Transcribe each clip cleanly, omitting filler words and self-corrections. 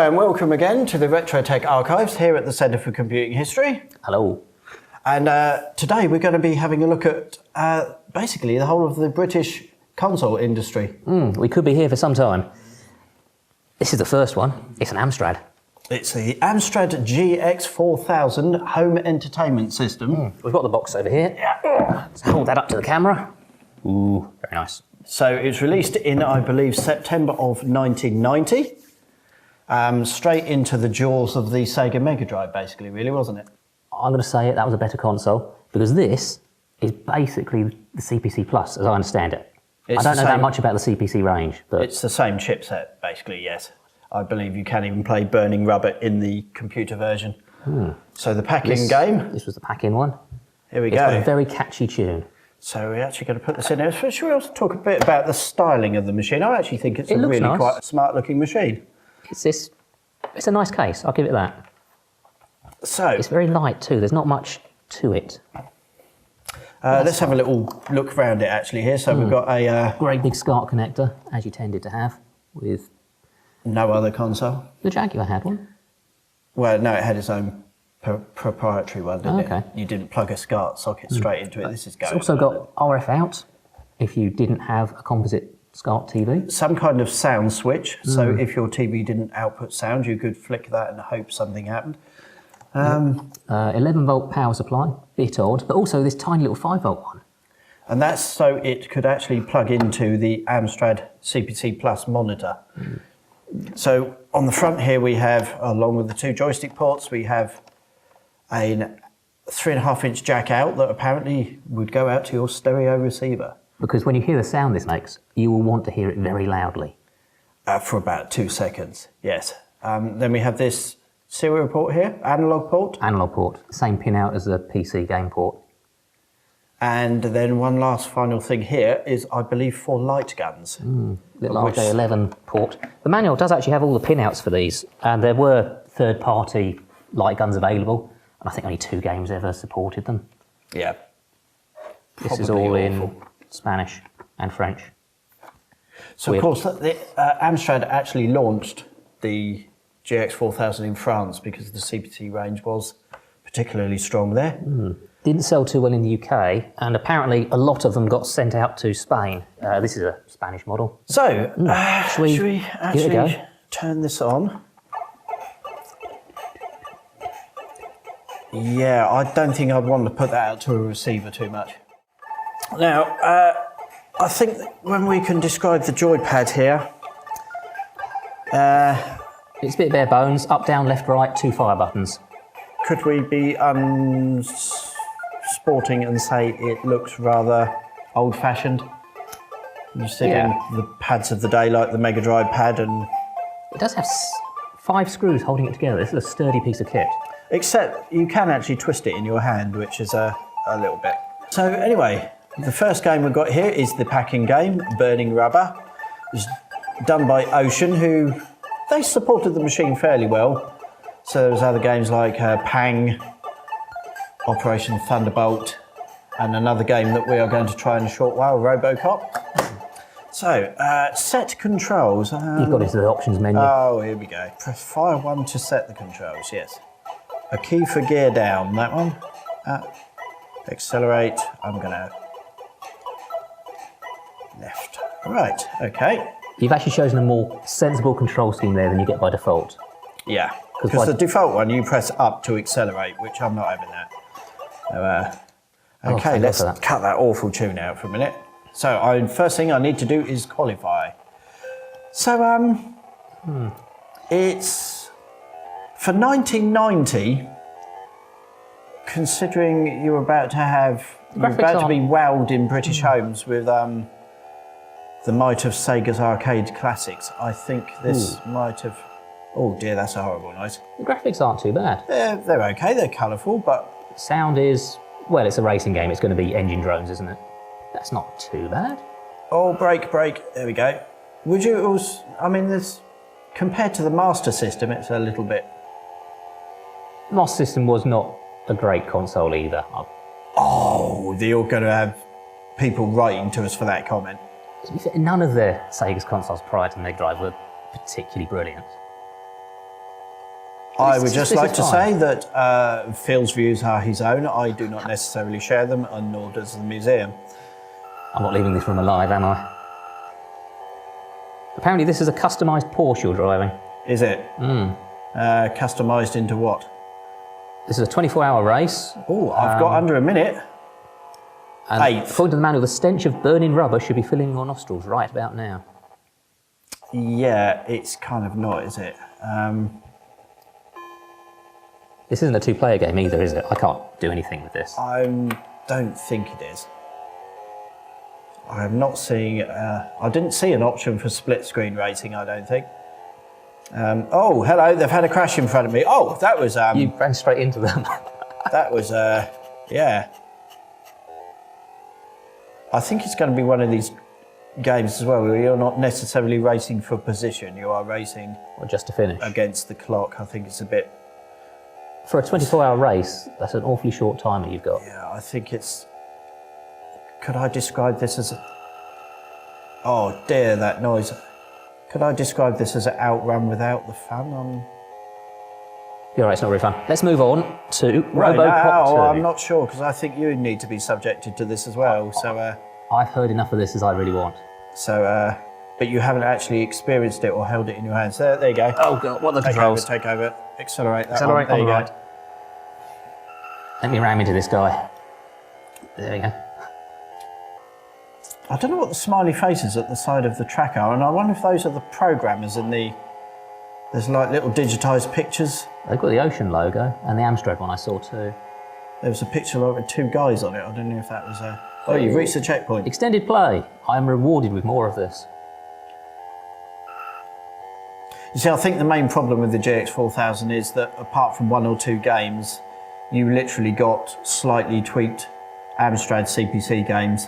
Hello and welcome again to the Retro Tech Archives here at the Centre for Computing History. Hello. And today we're going to be having a look at basically the whole of the British console industry. We could be here for some time. This is the first one. It's an Amstrad. It's the Amstrad GX4000 home entertainment system. We've got the box over here. Let's hold that up to the camera. Ooh, very nice. So it's released in, I believe, September of 1990. Straight into the jaws of the Sega Mega Drive, basically, really, wasn't it? I'm going to say it, that was a better console, because this is basically the CPC Plus, as I understand it. I don't know that much about the CPC range, but... It's the same chipset, basically, yes. I believe you can even play Burning Rubber in the computer version. So the pack-in game... This was the pack-in one. Here we go. It's got a very catchy tune. So we're actually going to put this in there. Should we also talk a bit about the styling of the machine? I actually think it's really nice. quite a smart-looking machine. It's a nice case, I'll give it that. So it's very light too, there's not much to it. Let's have a little look around it actually here. So we've got a... great big SCART connector, as you tended to have, with... No other console. The Jaguar had one. Well, no, it had its own proprietary one, didn't it? You didn't plug a SCART socket straight into it. This is going. It's also got RF out, if you didn't have a composite SCART TV. Some kind of sound switch, so if your TV didn't output sound, you could flick that and hope something happened. 11 volt power supply, bit odd, but also this tiny little 5 volt one. And that's so it could actually plug into the Amstrad CPC Plus monitor. So on the front here we have, along with the two joystick ports, we have a 3.5-inch jack out that apparently would go out to your stereo receiver. Because when you hear the sound this makes, you will want to hear it very loudly. For about 2 seconds, yes. Then we have this serial port here, analog port. Analog port, same pin out as the PC game port. And then one last final thing here is, I believe, 4 light guns. Little RJ11 port. The manual does actually have all the pin outs for these, and there were third-party light guns available, and I think only 2 games ever supported them. Yeah. This is all in Spanish and French. So, of course, the, Amstrad actually launched the GX4000 in France because the CPC range was particularly strong there. Didn't sell too well in the UK, and apparently a lot of them got sent out to Spain. This is a Spanish model. So, should we actually turn this on? Yeah, I don't think I'd want to put that out to a receiver too much. Now, I think that when we can describe the joypad here... it's a bit bare bones, up, down, left, right, 2 fire buttons. Could we be sporting and say it looks rather old-fashioned? You sit in the pads of the day like the Mega Drive pad and... It does have 5 screws holding it together. This is a sturdy piece of kit. Except you can actually twist it in your hand, which is a little bit. So anyway, the first game we've got here is the pack-in game, Burning Rubber. It was done by Ocean, who they supported the machine fairly well. So there was other games like Pang, Operation Thunderbolt, and another game that we are going to try in a short while, Robocop. So, set controls. You've got into the options menu. Oh, here we go. Press fire 1 to set the controls, yes. A key for gear down, that one. Accelerate, I'm gonna... left. Right, okay. You've actually chosen a more sensible control scheme there than you get by default. Yeah, because the default one, you press up to accelerate, which I'm not having that. So, okay, let's cut that awful tune out for a minute. So, first thing I need to do is qualify. So, it's... For 1990, considering you're about to be wowed in British homes with the might of Sega's arcade classics, I think this might have... Oh dear, that's a horrible noise. The graphics aren't too bad. They're okay, they're colourful, but... Sound is... Well, it's a racing game, it's going to be engine drones, isn't it? That's not too bad. Oh, break. There we go. Would you also... I mean, there's... Compared to the Master System, it's a little bit... Master System was not a great console either. Oh, you're going to have people writing to us for that comment. To be fair, none of the Sega's consoles prior to Mega Drive were particularly brilliant. I would just this like is to fine. say that Phil's views are his own. I do not necessarily share them, and nor does the museum. I'm not leaving this room alive, am I? Apparently this is a customised Porsche you're driving. Is it? Customised into what? This is a 24-hour race. Oh, I've got under a minute. And 8th. according to the manual, the stench of burning rubber should be filling your nostrils right about now. Yeah, it's kind of not, is it? This isn't a two-player game either, is it? I can't do anything with this. I don't think it is. I am not seeing. I didn't see an option for split screen racing. I don't think. Oh, hello! They've had a crash in front of me. Oh, that was. You ran straight into them. That was. Yeah. I think it's going to be one of these games as well where you're not necessarily racing for position. You are racing Or just to finish. against the clock. I think it's a bit. For a 24-hour race, that's an awfully short timer you've got. Yeah, I think it's. Could I describe this as? Oh dear, that noise. Could I describe this as an outrun without the fun? You're right, it's not very fun. Let's move on to Right Robocop now, 2. I'm not sure because I think you need to be subjected to this as well. So, I've heard enough of this as I really want. But you haven't actually experienced it or held it in your hands. There you go. Oh God, what are the Take controls? over, take over. Accelerate that Accelerate one. on There the you right. Let me ram into this guy. There we go. I don't know what the smiley faces at the side of the track are, and I wonder if those are the programmers in the. There's like little digitised pictures. They've got the Ocean logo and the Amstrad one I saw too. There was a picture like with two guys on it. I don't know if that was a. Oh, you've reached the checkpoint. Extended play. I am rewarded with more of this. You see, I think the main problem with the GX4000 is that apart from one or two games, you literally got slightly tweaked Amstrad CPC games,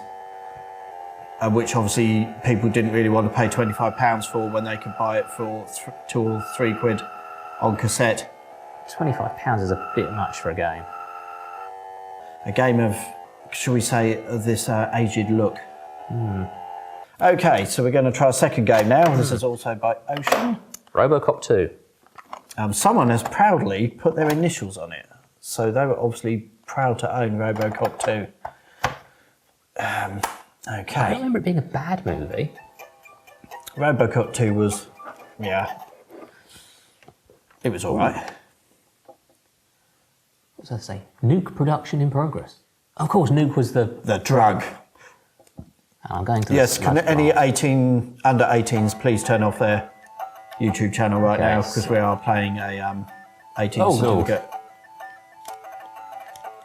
which obviously people didn't really want to pay £25 for when they could buy it for £2 or £3 on cassette. £25 is a bit much for a game. A game of, shall we say, of this aged look. Okay, so we're going to try a second game now. This is also by Ocean. Robocop 2. Someone has proudly put their initials on it, so they were obviously proud to own Robocop 2. I don't Okay, remember it being a bad movie. Robocop 2 was, yeah, it was all right. What does that say? Nuke production in progress. Of course, Nuke was the... The drug. I'm going to... Yes, the can sludge any bar. under 18s please turn off their YouTube channel right Okay, now because we are playing a 18 Oh, certificate.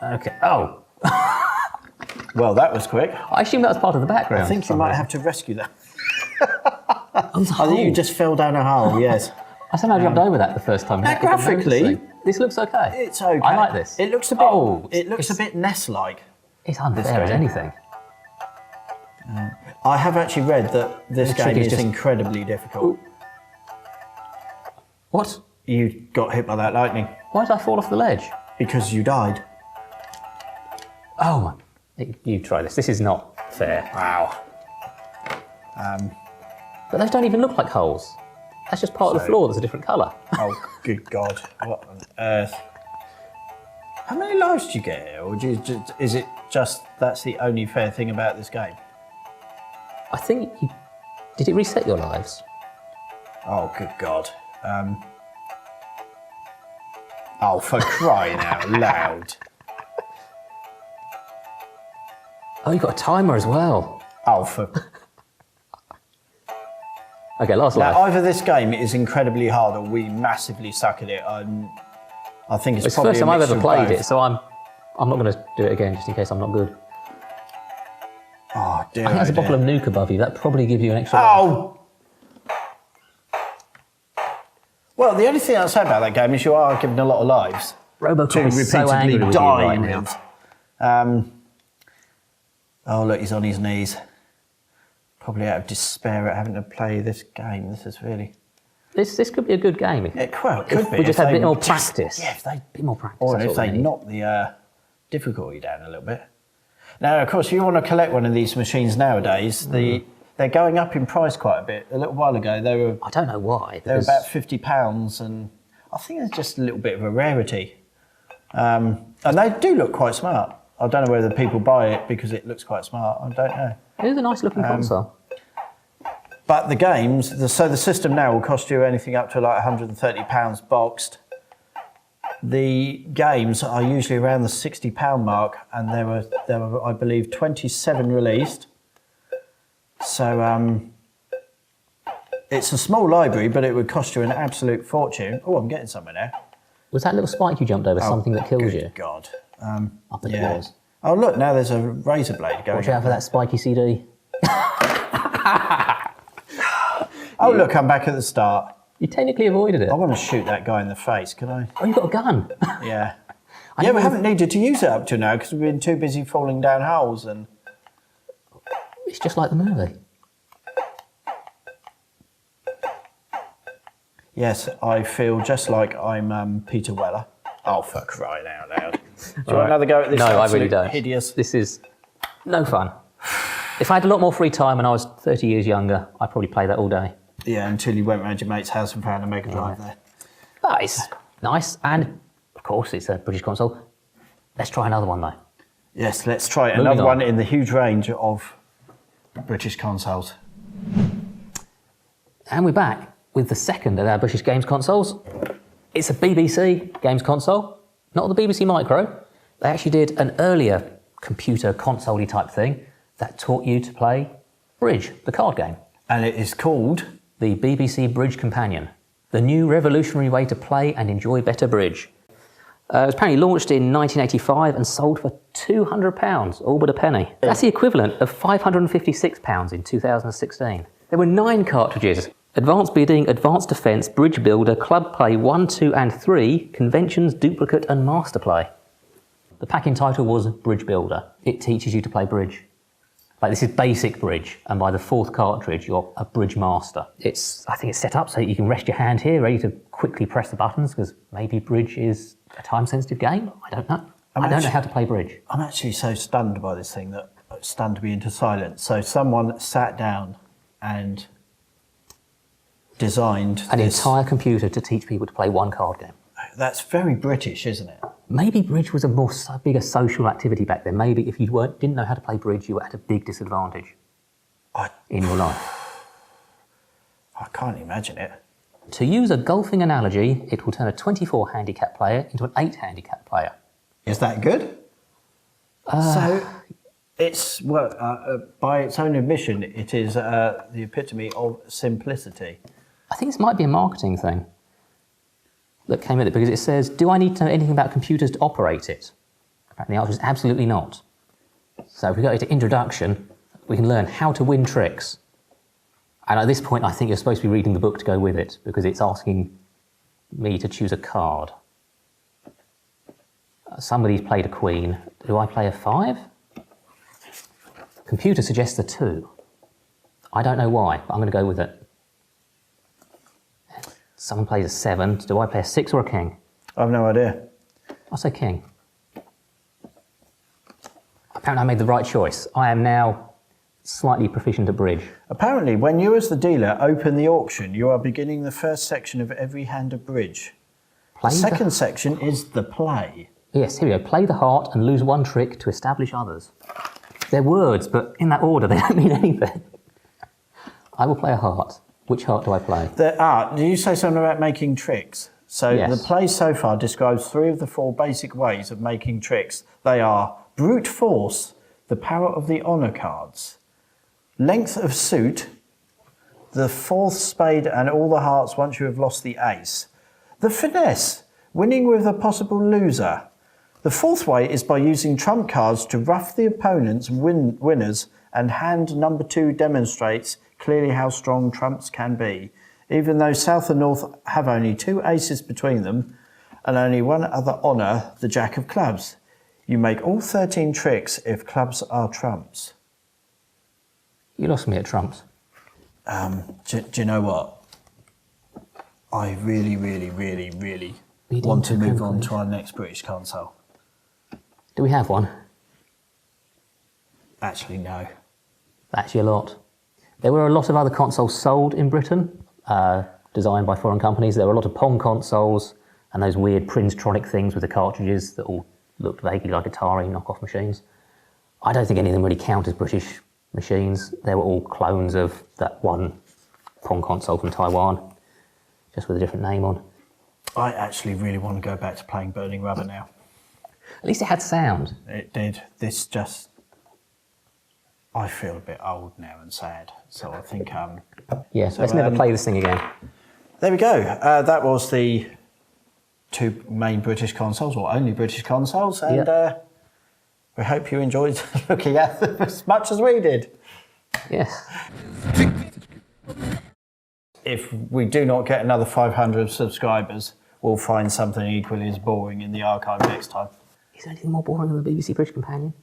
Okay. Oh, Well, that was quick. I assume that was part of the background. I think for you some might reason. have to rescue that. Oh, I think you just fell down a hole, yes. I somehow jumped over that the first time. Now, graphically, this looks okay. It's okay. I like this. It looks a bit. Oh, it looks a it's- bit NES-like. It's unfair as game. anything. I have actually read that this The trick game is is just- incredibly difficult. What? You got hit by that lightning Why did I fall off the ledge? because you died. Oh, you try this. This is not fair. Wow. But those don't even look like holes. That's just part of the So- floor that's a different colour. Oh, good God! What on earth? How many lives do you get here, or do you is it just that's the only fair thing about this game? I think you... Did it reset your lives? Oh, good God! Oh, for crying out loud! Oh, you've got a timer as well. Oh, for Okay, last life. now, either this game is incredibly hard, or we massively suck at it. I think it's It's the probably first a time I've mixture ever of played both. it, so I'm not going to do it again just in case I'm not good. Oh dear! I think there's a oh, bottle dear. of Nuke above you. That probably gives you an extra life. Oh! Well, the only thing I'll say about that game is you are given a lot of lives Robocop to is so angry repeatedly with you die right now. with. Oh, look, he's on his knees. Probably out of despair at having to play this game. This is really... This could be a good game. Well, it could If be. we just if had a they bit more just- practice. Yeah, if they... A bit more practice. Or that's if what we they need. knock the difficulty down a little bit. Now, of course, if you want to collect one of these machines nowadays, they're going up in price quite a bit. A little while ago, they were I don't know why. They were because about £50, and I think it's just a little bit of a rarity. And they do look quite smart. I don't know whether people buy it because it looks quite smart. I don't know. It is a nice looking console. But the games, so the system now will cost you anything up to like £130 boxed. The games are usually around the £60 mark, and there were, I believe, 27 released. So it's a small library, but it would cost you an absolute fortune. Oh, I'm getting somewhere now. Was that little spike you jumped over something that kills good you? God. I bet it was. Oh, look, now there's a razor blade going. Watch out for that spiky CD. Oh, look, I'm back at the start. You technically avoided it. I want to shoot that guy in the face, can I? Oh, you've got a gun. Yeah. Yeah, we haven't needed to use it up to now because we've been too busy falling down holes and... It's just like the movie. Yes, I feel just like I'm Peter Weller. Oh, for crying out loud. Do you want another go at this? No, I really don't. Hideous. This is no fun. If I had a lot more free time when I was 30 years younger, I'd probably play that all day. Yeah, until you went round your mate's house and found a Mega Drive there. But it's nice, and of course it's a British console. Let's try another one though. Yes, let's try it. Moving Another on. one in the huge range of British consoles. And we're back with the second of our British games consoles. It's a BBC games console, not the BBC Micro. They actually did an earlier computer console-y type thing that taught you to play bridge, the card game. And it is called... The BBC Bridge Companion, the new revolutionary way to play and enjoy better bridge. It was apparently launched in 1985 and sold for £200, all but a penny. That's the equivalent of £556 in 2016. There were 9 cartridges: Advanced Bidding, Advanced Defence, Bridge Builder, Club Play 1, 2 and 3, Conventions, Duplicate and Master Play. The packing title was Bridge Builder. It teaches you to play bridge. Like, this is basic bridge, and by the 4th cartridge, you're a bridge master. I think it's set up so you can rest your hand here, ready to quickly press the buttons, because maybe bridge is a time-sensitive game. I don't know. I don't know how to play bridge. I'm actually so stunned by this thing that stunned me into silence. So someone sat down and designed An this. entire computer to teach people to play one card game. That's very British, isn't it? Maybe bridge was a bigger social activity back then. Maybe if you didn't know how to play bridge, you were at a big disadvantage in your life. I can't imagine it. To use a golfing analogy, it will turn a 24 handicap player into an 8 handicap player. Is that good? So it's, by its own admission, it is the epitome of simplicity. I think this might be a marketing thing that came with it, because it says, do I need to know anything about computers to operate it? Apparently the answer is absolutely not. So if we go to introduction, we can learn how to win tricks. And at this point, I think you're supposed to be reading the book to go with it, because it's asking me to choose a card. Somebody's played a queen. Do I play a 5? Computer suggests a 2. I don't know why, but I'm going to go with it. Someone plays a 7. Do I play a 6 or a king? I've no idea. I'll say king. Apparently I made the right choice. I am now slightly proficient at bridge. Apparently, when you as the dealer open the auction, you are beginning the first section of every hand of bridge. The second section is the play. Yes, here we go. Play the heart and lose 1 trick to establish others. They're words, but in that order they don't mean anything. I will play a heart. Which heart do I play? Did you say something about making tricks? So Yes. The play so far describes 3 of the 4 basic ways of making tricks. They are brute force, the power of the honour cards, length of suit, the 4th spade and all the hearts once you have lost the ace, the finesse, winning with a possible loser. The 4th way is by using trump cards to rough the opponent's winners, and hand number 2 demonstrates clearly how strong trumps can be. Even though South and North have only 2 aces between them and only 1 other honour, the Jack of Clubs. You make all 13 tricks if clubs are trumps. You lost me at trumps. Do you know what? I really want to move on to our next British console. Do we have one? Actually, no. Actually a lot. There were a lot of other consoles sold in Britain, designed by foreign companies. There were a lot of Pong consoles, and those weird Princetronic things with the cartridges that all looked vaguely like Atari knockoff machines. I don't think any of them really count as British machines. They were all clones of that one Pong console from Taiwan, just with a different name on. I actually really want to go back to playing Burning Rubber now. At least it had sound. It did. This just... I feel a bit old now and sad, so I think... Yeah, so, let's never play this thing again. There we go. That was the 2 main British consoles, or only British consoles, and we hope you enjoyed looking at them as much as we did. Yes. If we do not get another 500 subscribers, we'll find something equally as boring in the archive next time. Is there anything more boring than the BBC British Companion?